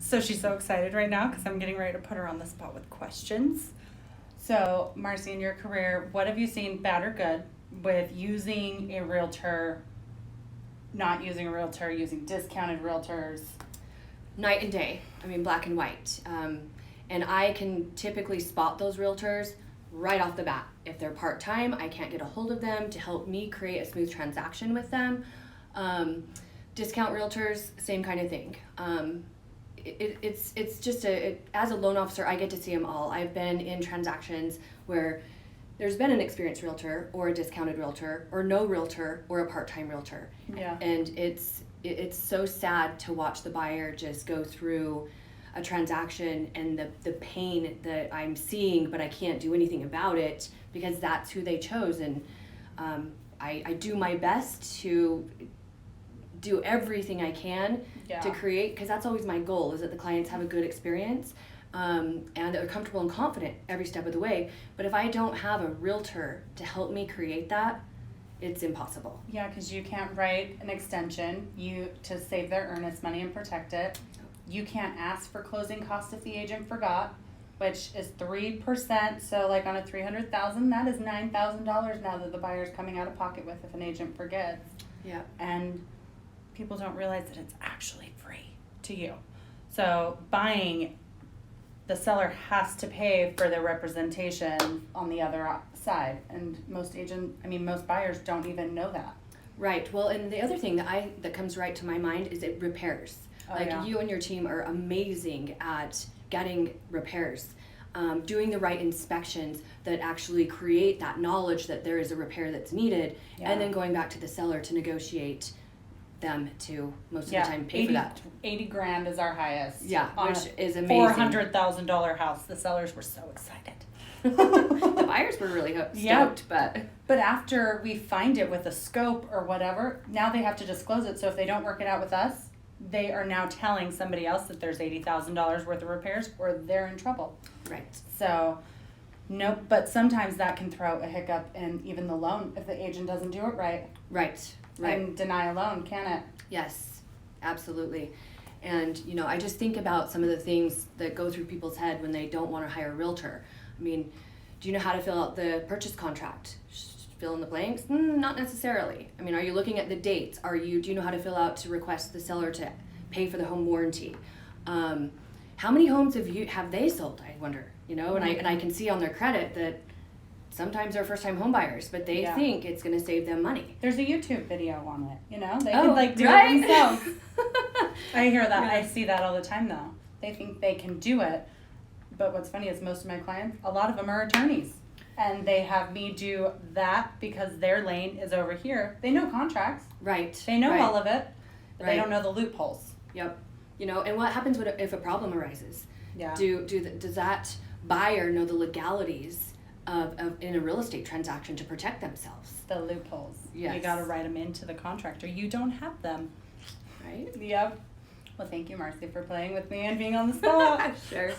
So she's so excited right now because I'm getting ready to put her on the spot with questions. So, Marci, in your career, what have you seen, bad or good, with using a realtor, not using a realtor, using discounted realtors? Night and day. I mean, black and white. And I can typically spot those realtors right off the bat. If they're part-time, I can't get a hold of them to help me create a smooth transaction with them. Discount realtors, same kind of thing. It's just as a loan officer, I get to see them all. I've been in transactions where there's been an experienced realtor or a discounted realtor or no realtor or a part-time realtor. Yeah. And it's so sad to watch the buyer just go through a transaction and the pain that I'm seeing, but I can't do anything about it because that's who they chose. And I do my best to do everything I can to create, because that's always my goal, is that the clients have a good experience and that they're comfortable and confident every step of the way. But if I don't have a realtor to help me create that, it's impossible. Yeah, because you can't write an extension to save their earnest money and protect it. You can't ask for closing costs if the agent forgot, which is 3%. So like on a $300,000, that is $9,000 now that the buyer's coming out of pocket with if an agent forgets. Yeah. And people don't realize that it's actually free to you. So buying, the seller has to pay for their representation on the other side, and most buyers don't even know that. Right. Well, and the other thing that comes right to my mind is it repairs. You and your team are amazing at getting repairs, doing the right inspections that actually create that knowledge that there is a repair that's needed, and then going back to the seller to negotiate them to most of the time pay for that. $80,000 is our highest. Yeah, which is amazing. $400,000 house. The sellers were so excited. The buyers were really stoked, but after we find it with a scope or whatever, now they have to disclose it. So if they don't work it out with us, they are now telling somebody else that there's $80,000 worth of repairs, or they're in trouble. Right. So, nope. But sometimes that can throw a hiccup in even the loan if the agent doesn't do it right. Right. And deny a loan, can it? Yes, absolutely. And, I just think about some of the things that go through people's head when they don't want to hire a realtor. I mean, do you know how to fill out the purchase contract? Fill in the blanks? Not necessarily. I mean, are you looking at the dates? Do you know how to fill out to request the seller to pay for the home warranty? How many homes have they sold, I wonder? And I can see on their credit that sometimes they're first-time home buyers, but they think it's going to save them money. There's a YouTube video on it, They can do it themselves. I hear that. I see that all the time though. They think they can do it. But what's funny is most of my clients, a lot of them are attorneys. And they have me do that because their lane is over here. They know contracts. Right. They know all of it, but they don't know the loopholes. Yep. And what happens if a problem arises? Yeah. Does that buyer know the legalities of in a real estate transaction to protect themselves? The loopholes. Yes. You got to write them into the contract, or you don't have them. Right. Yep. Well, thank you, Marci, for playing with me and being on the spot. Sure.